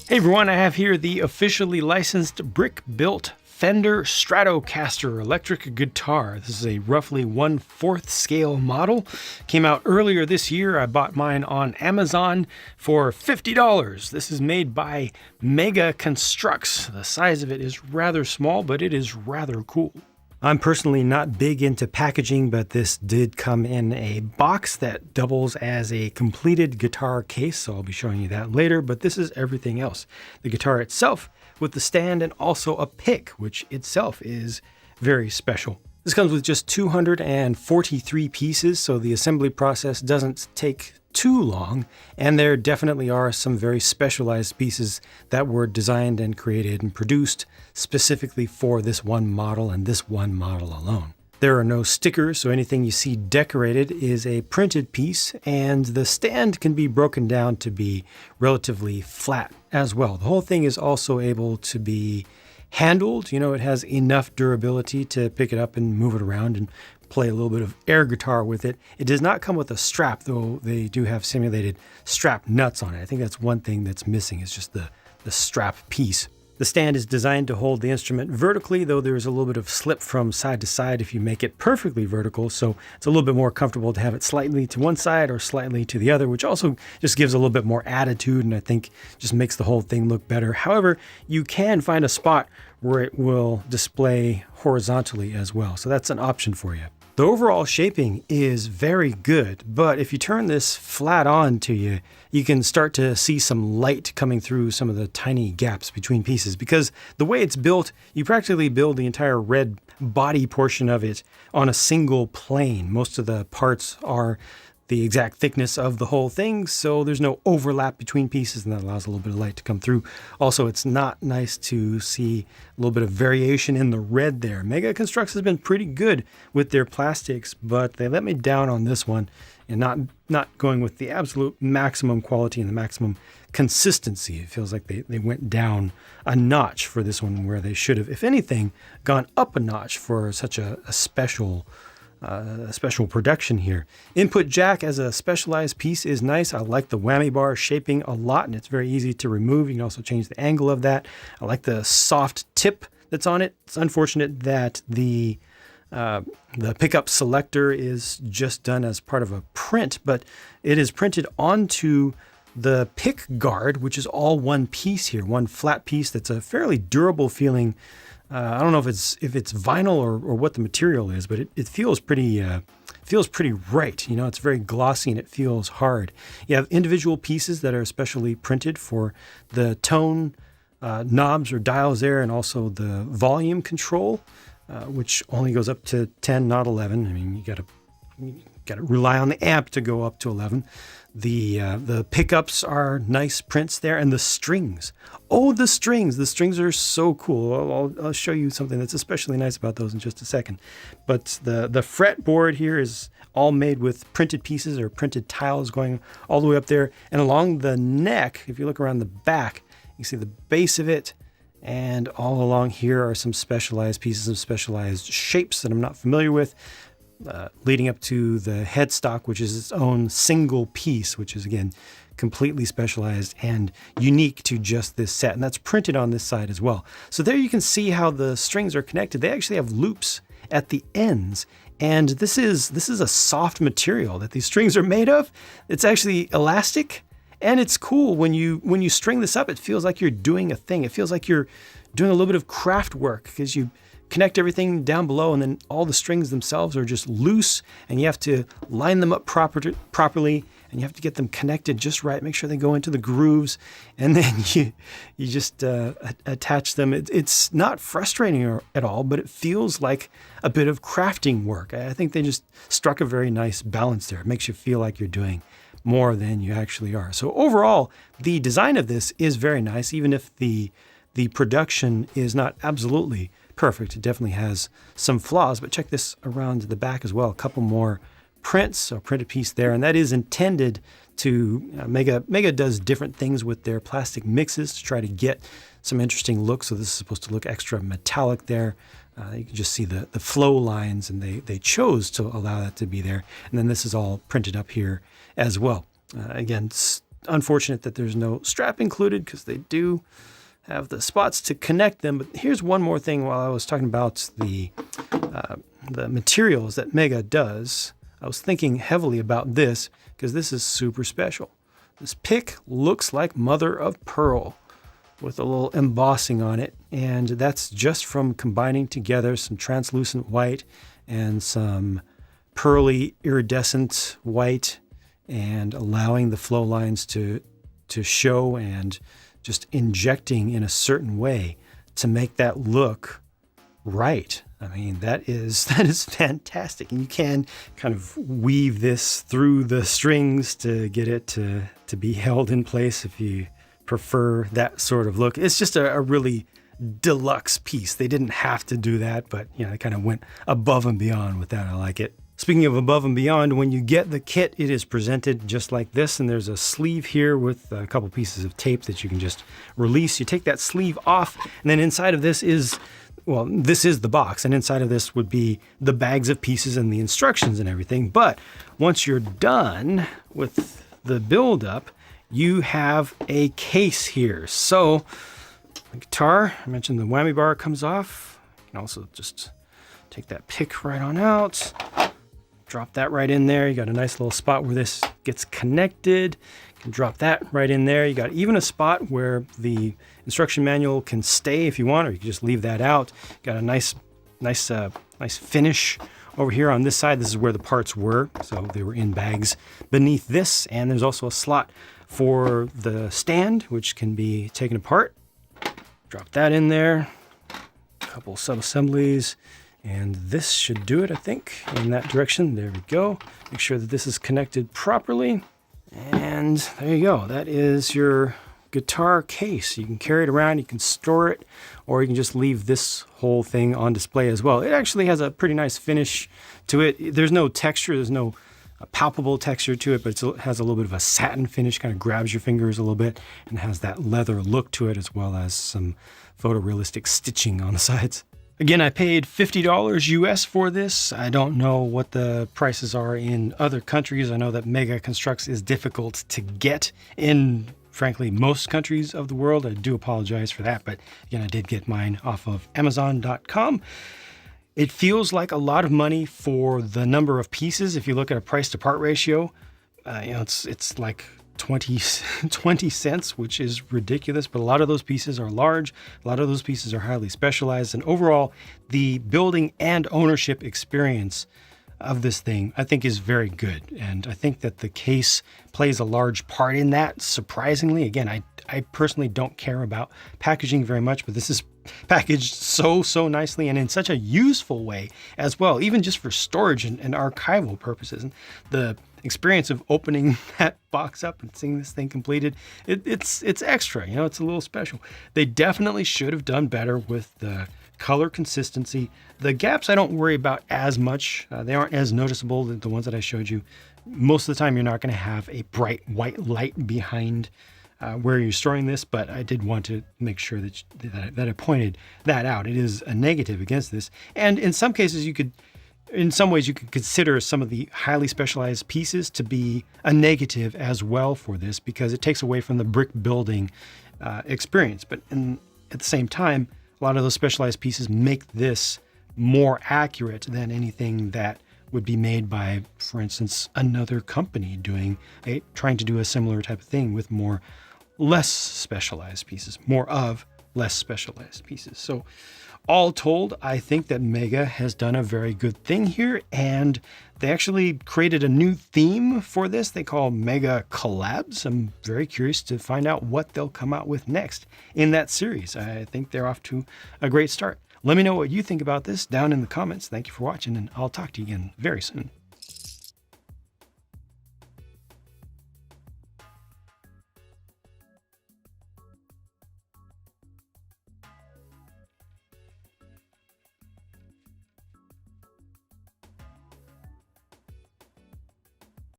Hey everyone, I have here the officially licensed brick-built Fender Stratocaster electric guitar. This is a roughly 1/4 scale model. Came out earlier this year. I bought mine on Amazon for $50. This is made by Mega Construx. The size of it is rather small, but it is rather cool. I'm personally not big into packaging, but this did come in a box that doubles as a completed guitar case, so I'll be showing you that later, but this is everything else. The guitar itself with the stand and also a pick, which itself is very special. This comes with just 243 pieces, so the assembly process doesn't take too long, and there definitely are some very specialized pieces that were designed and created and produced specifically for this one model and this one model alone. There are no stickers, so anything you see decorated is a printed piece, and the stand can be broken down to be relatively flat as well. The whole thing is also able to be handled. You know, it has enough durability to pick it up and move it around and play a little bit of air guitar with it. It does not come with a strap, though they do have simulated strap nuts on it. I think that's one thing that's missing, is just the strap piece. The stand is designed to hold the instrument vertically, though there's a little bit of slip from side to side if you make it perfectly vertical, so it's a little bit more comfortable to have it slightly to one side or slightly to the other, which also just gives a little bit more attitude and I think just makes the whole thing look better. However, you can find a spot where it will display horizontally as well, so that's an option for you. The overall shaping is very good, but if you turn this flat on to you, you can start to see some light coming through some of the tiny gaps between pieces, because the way it's built, you practically build the entire red body portion of it on a single plane. Most of the parts are the exact thickness of the whole thing, so there's no overlap between pieces, and that allows a little bit of light to come through. Also, it's not nice to see a little bit of variation in the red there. Mega Construx has been pretty good with their plastics, but they let me down on this one and not going with the absolute maximum quality and the maximum consistency. It feels like they went down a notch for this one, where they should have, if anything, gone up a notch for such a special production here. Input jack as a specialized piece is nice. I like the whammy bar shaping a lot, and it's very easy to remove. You can also change the angle of that. I like the soft tip that's on it. It's unfortunate that the pickup selector is just done as part of a print, but it is printed onto the pick guard, which is all one piece here, one flat piece that's a fairly durable feeling. I don't know if it's vinyl or what the material is, but it feels pretty right. You know, it's very glossy and it feels hard. You have individual pieces that are specially printed for the tone knobs or dials there, and also the volume control, which only goes up to 10, not 11. I mean, you got to rely on the amp to go up to 11. The pickups are nice prints there, and the strings. Oh, the strings are so cool. I'll show you something that's especially nice about those in just a second. But the fretboard here is all made with printed pieces or printed tiles going all the way up there. And along the neck, if you look around the back, you see the base of it. And all along here are some specialized pieces of specialized shapes that I'm not familiar with. Leading up to the headstock, which is its own single piece, which is again completely specialized and unique to just this set, and that's printed on this side as well. So there you can see how the strings are connected. They actually have loops at the ends, and this is a soft material that these strings are made of. It's actually elastic, and it's cool when you string this up. It feels like you're doing a thing. It feels like you're doing a little bit of craft work, because you connect everything down below, and then all the strings themselves are just loose, and you have to line them up properly, and you have to get them connected just right, make sure they go into the grooves, and then you just attach them. It's not frustrating at all, but it feels like a bit of crafting work. I think they just struck a very nice balance there. It makes you feel like you're doing more than you actually are. So overall, the design of this is very nice, even if the production is not absolutely perfect. It definitely has some flaws, but check this around the back as well. A couple more prints, so printed piece there, and that is intended to, Mega does different things with their plastic mixes to try to get some interesting looks. So this is supposed to look extra metallic there. You can just see the flow lines, and they chose to allow that to be there. And then this is all printed up here as well. Again, Unfortunate that there's no strap included because they do have the spots to connect them. But here's one more thing while I was talking about the materials that Mega does. I was thinking heavily about this because this is super special. This pick looks like mother of pearl with a little embossing on it. And that's just from combining together some translucent white and some pearly iridescent white and allowing the flow lines to show and just injecting in a certain way to make that look right. I mean, that is fantastic. And you can kind of weave this through the strings to get it to be held in place if you prefer that sort of look. It's just a really deluxe piece. They didn't have to do that, but you know, they kind of went above and beyond with that. I like it. Speaking of above and beyond, when you get the kit, it is presented just like this, and there's a sleeve here with a couple pieces of tape that you can just release. You take that sleeve off, and then inside of this is, well, this is the box, and inside of this would be the bags of pieces and the instructions and everything. But once you're done with the build-up, you have a case here. So the guitar, I mentioned the whammy bar comes off. You can also just take that pick right on out. Drop that right in there. You got a nice little spot where this gets connected. You can drop that right in there. You got even a spot where the instruction manual can stay if you want, or you can just leave that out. You got a nice finish over here on this side. This is where the parts were, so they were in bags beneath this. And there's also a slot for the stand, which can be taken apart. Drop that in there. A couple sub-assemblies. And this should do it, I think, in that direction. There we go. Make sure that this is connected properly. And there you go. That is your guitar case. You can carry it around, you can store it, or you can just leave this whole thing on display as well. It actually has a pretty nice finish to it. There's no texture, there's no palpable texture to it, but it has a little bit of a satin finish, kind of grabs your fingers a little bit, and has that leather look to it, as well as some photorealistic stitching on the sides. Again, I paid $50 US for this. I don't know what the prices are in other countries. I know that Mega Construx is difficult to get in, frankly, most countries of the world. I do apologize for that, but again, I did get mine off of Amazon.com. It feels like a lot of money for the number of pieces. If you look at a price to part ratio, it's like 20 cents, which is ridiculous, but a lot of those pieces are large. A lot of those pieces are highly specialized, and overall, the building and ownership experience of this thing, I think, is very good. And I think that the case plays a large part in that, surprisingly. Again, I personally don't care about packaging very much, but this is packaged so nicely and in such a useful way as well, even just for storage and archival purposes. And the experience of opening that box up and seeing this thing completed, it's extra, it's a little special. They definitely should have done better with the color consistency. The gaps I don't worry about as much. They aren't as noticeable as the ones that I showed you. Most of the time you're not going to have a bright white light behind where you're storing this, but I did want to make sure that I pointed that out. It is a negative against this, and in some cases in some ways you could consider some of the highly specialized pieces to be a negative as well for this, because it takes away from the brick building experience. But at the same time, a lot of those specialized pieces make this more accurate than anything that would be made by, for instance, another company trying to do a similar type of thing with less specialized pieces, less specialized pieces. So all told, I think that Mega has done a very good thing here, and they actually created a new theme for this they call Mega Collabs. I'm very curious to find out what they'll come out with next in that series. I think they're off to a great start. Let me know what you think about this down in the comments. Thank you for watching, and I'll talk to you again very soon.